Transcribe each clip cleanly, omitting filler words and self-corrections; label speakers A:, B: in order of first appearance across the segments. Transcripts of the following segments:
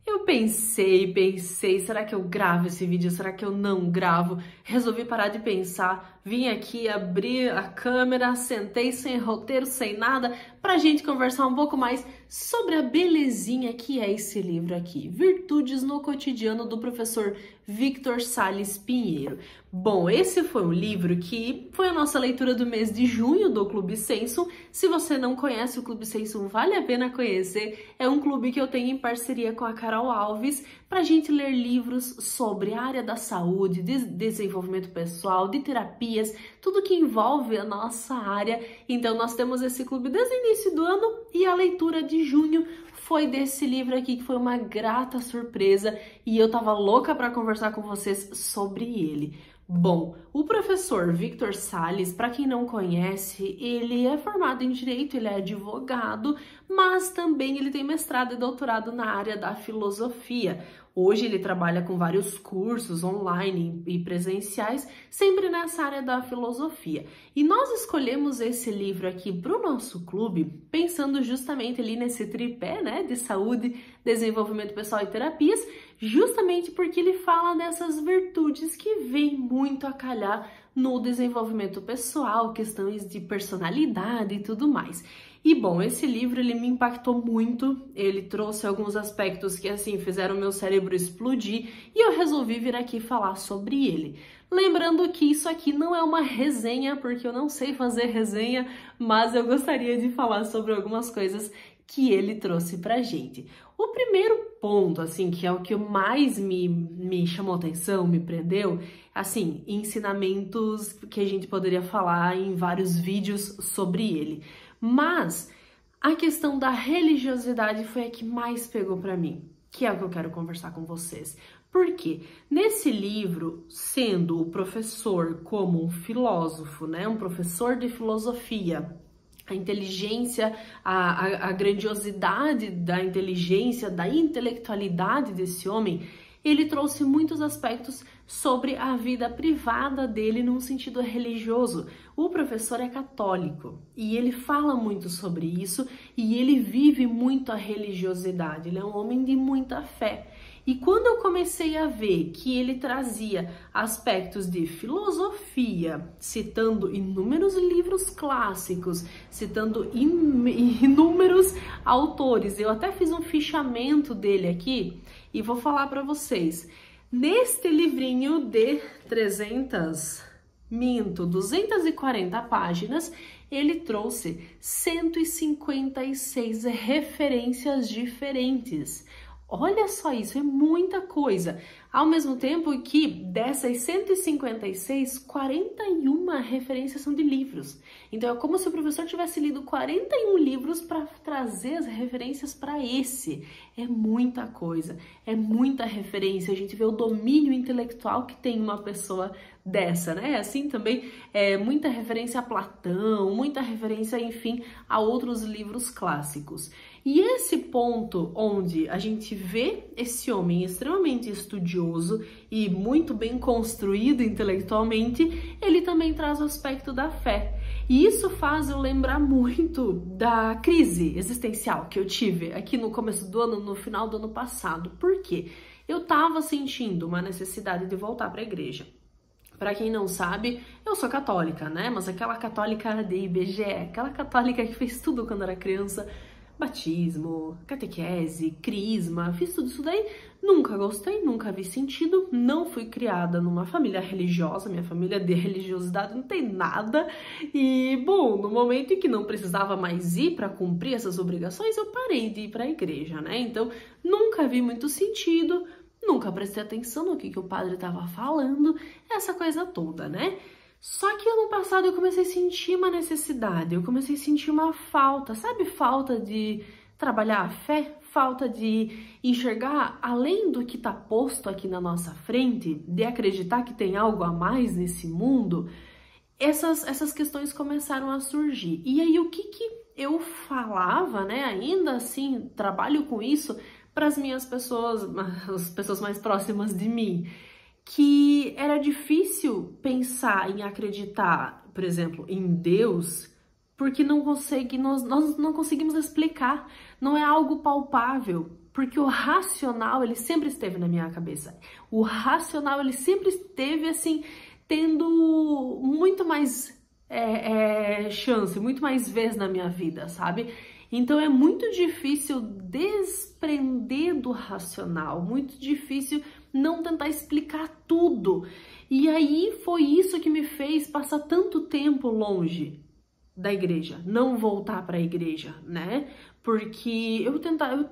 A: Eu pensei, será que eu gravo esse vídeo? Será que eu não gravo? Resolvi parar de pensar, vim aqui abrir a câmera, sentei sem roteiro, sem nada, pra gente conversar um pouco mais sobre a belezinha que é esse livro aqui, Virtudes no Cotidiano, do professor Victor Sales Pinheiro. Bom, esse foi um livro que foi a nossa leitura do mês de junho do Clube Sensum. Se você não conhece o Clube Sensum, vale a pena conhecer. É um clube que eu tenho em parceria com a Carol Alves pra gente ler livros sobre a área da saúde, de desenvolvimento pessoal, de terapias, tudo que envolve a nossa área. Então nós temos esse clube desde o início do ano e a leitura de junho foi desse livro aqui, que foi uma grata surpresa e eu tava louca para conversar com vocês sobre ele. Bom, o professor Victor Sales, para quem não conhece, ele é formado em Direito, ele é advogado, mas também ele tem mestrado e doutorado na área da filosofia. Hoje ele trabalha com vários cursos online e presenciais, sempre nessa área da filosofia. E nós escolhemos esse livro aqui para o nosso clube, pensando justamente ali nesse tripé, né, de saúde, desenvolvimento pessoal e terapias, justamente porque ele fala dessas virtudes que vêm muito a calhar no desenvolvimento pessoal, questões de personalidade e tudo mais. E bom, esse livro ele me impactou muito, ele trouxe alguns aspectos que assim fizeram meu cérebro explodir e eu resolvi vir aqui falar sobre ele. Lembrando que isso aqui não é uma resenha, porque eu não sei fazer resenha, mas eu gostaria de falar sobre algumas coisas que ele trouxe pra gente. O primeiro ponto, assim, que é o que mais me chamou atenção, me prendeu, assim, ensinamentos que a gente poderia falar em vários vídeos sobre ele. Mas a questão da religiosidade foi a que mais pegou pra mim, que é o que eu quero conversar com vocês. Por quê? Nesse livro, sendo o professor como um filósofo, né, um professor de filosofia, a inteligência, a grandiosidade da inteligência, da intelectualidade desse homem, ele trouxe muitos aspectos sobre a vida privada dele num sentido religioso. O professor é católico e ele fala muito sobre isso e ele vive muito a religiosidade, ele é um homem de muita fé. E quando eu comecei a ver que ele trazia aspectos de filosofia, citando inúmeros livros clássicos, citando inúmeros autores, eu até fiz um fichamento dele aqui e vou falar para vocês. Neste livrinho de 240 páginas, ele trouxe 156 referências diferentes. Olha só isso, é muita coisa. Ao mesmo tempo que dessas 156, 41 referências são de livros. Então é como se o professor tivesse lido 41 livros para trazer as referências para esse. É muita coisa, é muita referência. A gente vê o domínio intelectual que tem uma pessoa dessa, né? Assim também é muita referência a Platão, muita referência, enfim, a outros livros clássicos. E esse ponto onde a gente vê esse homem extremamente estudioso e muito bem construído intelectualmente, ele também traz o aspecto da fé. E isso faz eu lembrar muito da crise existencial que eu tive aqui no começo do ano, no final do ano passado. Por quê? Eu tava sentindo uma necessidade de voltar para a igreja. Para quem não sabe, eu sou católica, né? Mas aquela católica de IBGE, aquela católica que fez tudo quando era criança, batismo, catequese, crisma, fiz tudo isso daí, nunca gostei, nunca vi sentido, não fui criada numa família religiosa, minha família de religiosidade não tem nada, e bom, no momento em que não precisava mais ir para cumprir essas obrigações, eu parei de ir para a igreja, né? Então, nunca vi muito sentido, nunca prestei atenção no que o padre estava falando, essa coisa toda, né? Só que ano passado eu comecei a sentir uma necessidade, eu comecei a sentir uma falta, sabe? Falta de trabalhar a fé, falta de enxergar além do que está posto aqui na nossa frente, de acreditar que tem algo a mais nesse mundo. Essas questões começaram a surgir. E aí o que eu falava, né? Ainda assim, trabalho com isso para as minhas pessoas, as pessoas mais próximas de mim, que era difícil pensar em acreditar, por exemplo, em Deus, porque nós não conseguimos explicar, não é algo palpável. Porque o racional, ele sempre esteve na minha cabeça. O racional, ele sempre esteve, assim, tendo muito mais chance, muito mais vez na minha vida, sabe? Então é muito difícil desprender do racional, muito difícil não tentar explicar tudo. E aí foi isso que me fez passar tanto tempo longe da igreja, não voltar para a igreja, né? Porque eu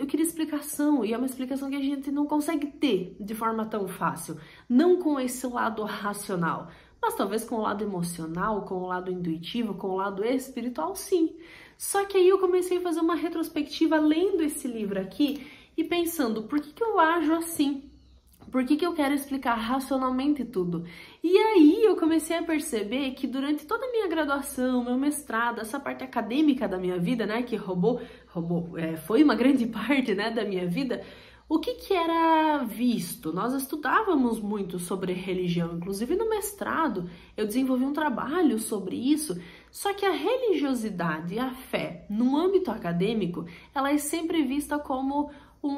A: queria explicação, e é uma explicação que a gente não consegue ter de forma tão fácil, não com esse lado racional, mas talvez com o lado emocional, com o lado intuitivo, com o lado espiritual, sim. Só que aí eu comecei a fazer uma retrospectiva lendo esse livro aqui e pensando, por que eu ajo assim? Por que eu quero explicar racionalmente tudo? E aí eu comecei a perceber que durante toda a minha graduação, meu mestrado, essa parte acadêmica da minha vida, né, que foi uma grande parte, né, da minha vida, o que era visto? Nós estudávamos muito sobre religião, inclusive no mestrado eu desenvolvi um trabalho sobre isso, só que a religiosidade e a fé no âmbito acadêmico, ela é sempre vista como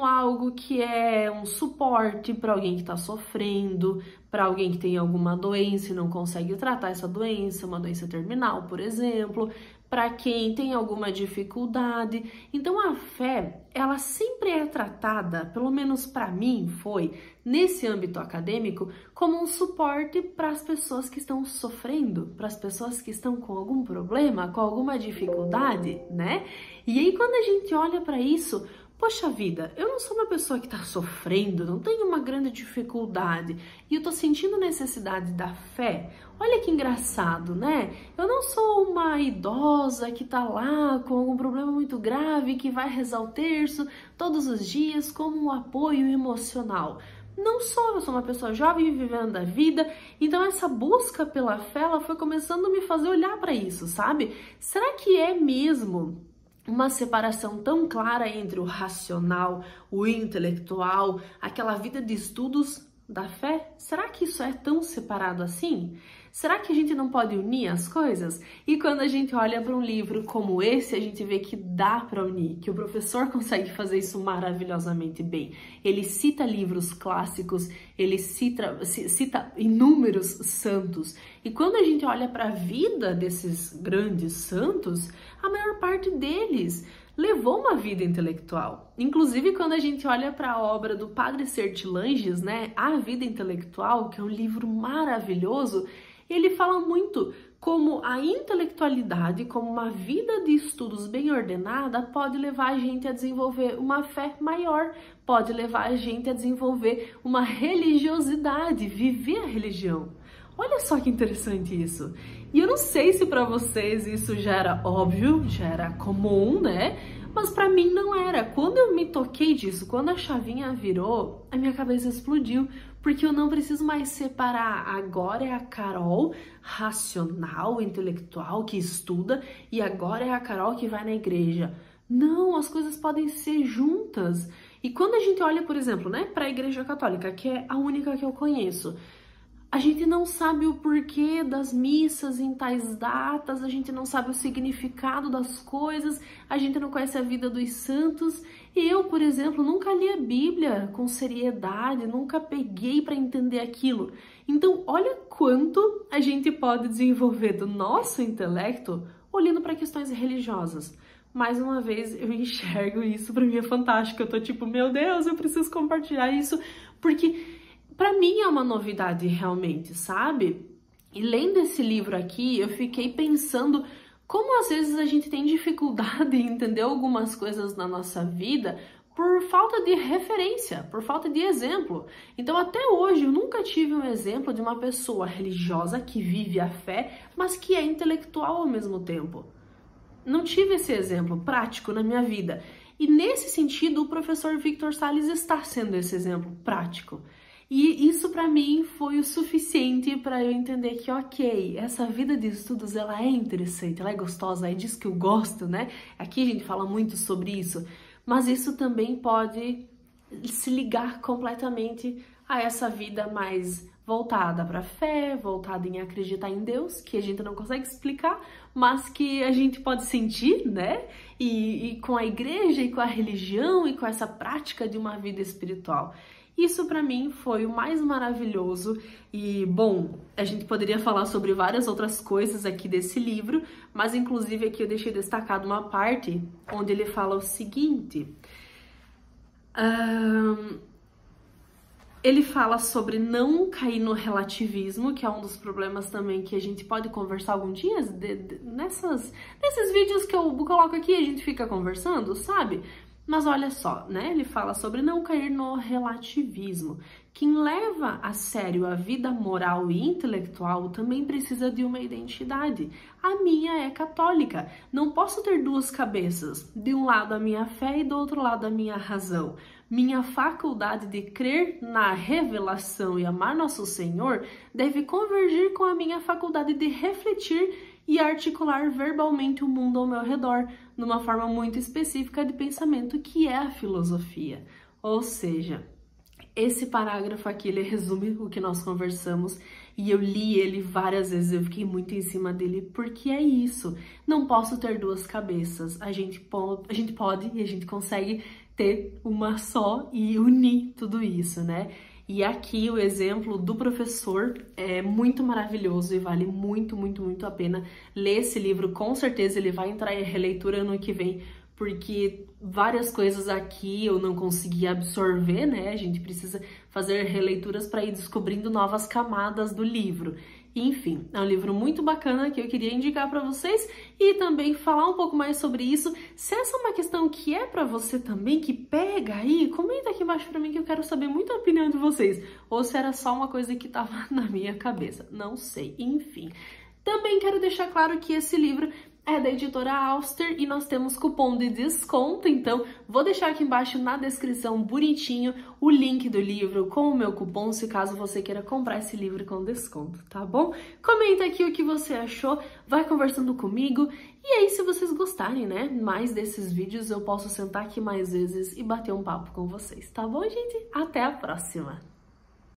A: algo que é um suporte para alguém que está sofrendo, para alguém que tem alguma doença e não consegue tratar essa doença, uma doença terminal, por exemplo, para quem tem alguma dificuldade. Então a fé, ela sempre é tratada, pelo menos para mim foi, nesse âmbito acadêmico, como um suporte para as pessoas que estão sofrendo, para as pessoas que estão com algum problema, com alguma dificuldade, né? E aí quando a gente olha para isso, poxa vida, eu não sou uma pessoa que está sofrendo, não tenho uma grande dificuldade e eu tô sentindo necessidade da fé. Olha que engraçado, né? Eu não sou uma idosa que tá lá com algum problema muito grave que vai rezar o terço todos os dias como um apoio emocional. Não sou, eu sou uma pessoa jovem vivendo a vida, então essa busca pela fé, ela foi começando a me fazer olhar para isso, sabe? Será que é mesmo uma separação tão clara entre o racional, o intelectual, aquela vida de estudos da fé? Será que isso é tão separado assim? Será que a gente não pode unir as coisas? E quando a gente olha para um livro como esse, a gente vê que dá para unir, que o professor consegue fazer isso maravilhosamente bem. Ele cita livros clássicos, ele cita inúmeros santos. E quando a gente olha para a vida desses grandes santos, a maior parte deles levou uma vida intelectual. Inclusive, quando a gente olha para a obra do Padre Sertilanges, né, A Vida Intelectual, que é um livro maravilhoso, ele fala muito como a intelectualidade, como uma vida de estudos bem ordenada, pode levar a gente a desenvolver uma fé maior, pode levar a gente a desenvolver uma religiosidade, viver a religião. Olha só que interessante isso. E eu não sei se para vocês isso já era óbvio, já era comum, né? Mas para mim não era. Quando eu me toquei disso, quando a chavinha virou, a minha cabeça explodiu, porque eu não preciso mais separar. Agora é a Carol racional, intelectual, que estuda, e agora é a Carol que vai na igreja. Não, as coisas podem ser juntas. E quando a gente olha, por exemplo, né, para a Igreja Católica, que é a única que eu conheço, a gente não sabe o porquê das missas em tais datas, a gente não sabe o significado das coisas, a gente não conhece a vida dos santos. E eu, por exemplo, nunca li a Bíblia com seriedade, nunca peguei para entender aquilo. Então, olha quanto a gente pode desenvolver do nosso intelecto olhando para questões religiosas. Mais uma vez, eu enxergo isso, para mim é fantástico. Eu tô tipo, meu Deus, eu preciso compartilhar isso, porque para mim é uma novidade realmente, sabe? E lendo esse livro aqui, eu fiquei pensando como às vezes a gente tem dificuldade em entender algumas coisas na nossa vida por falta de referência, por falta de exemplo. Então até hoje eu nunca tive um exemplo de uma pessoa religiosa que vive a fé, mas que é intelectual ao mesmo tempo. Não tive esse exemplo prático na minha vida. E nesse sentido, o professor Victor Salles está sendo esse exemplo prático. E isso para mim foi o suficiente para eu entender que, ok, essa vida de estudos, ela é interessante, ela é gostosa, é disso que eu gosto, né? Aqui a gente fala muito sobre isso, mas isso também pode se ligar completamente a essa vida mais voltada para a fé, voltada em acreditar em Deus, que a gente não consegue explicar, mas que a gente pode sentir, né? E com a igreja e com a religião e com essa prática de uma vida espiritual. Isso para mim foi o mais maravilhoso e, bom, a gente poderia falar sobre várias outras coisas aqui desse livro, mas inclusive aqui eu deixei destacado uma parte onde ele fala o seguinte... Ele fala sobre não cair no relativismo, que é um dos problemas também que a gente pode conversar algum dia, nesses vídeos que eu coloco aqui, a gente fica conversando, sabe? Mas olha só, né? Ele fala sobre não cair no relativismo. Quem leva a sério a vida moral e intelectual também precisa de uma identidade. A minha é católica. Não posso ter duas cabeças. De um lado a minha fé e do outro lado a minha razão. Minha faculdade de crer na revelação e amar nosso Senhor deve convergir com a minha faculdade de refletir e articular verbalmente o mundo ao meu redor, numa forma muito específica de pensamento que é a filosofia. Ou seja, esse parágrafo aqui, ele resume o que nós conversamos e eu li ele várias vezes, eu fiquei muito em cima dele, porque é isso. Não posso ter duas cabeças, a gente pode e a gente consegue ter uma só e unir tudo isso, né? E aqui o exemplo do professor é muito maravilhoso e vale muito, muito, muito a pena ler esse livro. Com certeza ele vai entrar em releitura ano que vem, porque várias coisas aqui eu não consegui absorver, né? A gente precisa fazer releituras para ir descobrindo novas camadas do livro. Enfim, é um livro muito bacana que eu queria indicar para vocês e também falar um pouco mais sobre isso. Se essa é uma questão que é para você também, que pega aí, comenta aqui embaixo para mim que eu quero saber muito a opinião de vocês. Ou se era só uma coisa que tava na minha cabeça, não sei. Enfim, também quero deixar claro que esse livro é da editora Auster e nós temos cupom de desconto, então vou deixar aqui embaixo na descrição bonitinho o link do livro com o meu cupom, se caso você queira comprar esse livro com desconto, tá bom? Comenta aqui o que você achou, vai conversando comigo e aí se vocês gostarem, né, mais desses vídeos eu posso sentar aqui mais vezes e bater um papo com vocês, tá bom, gente? Até a próxima!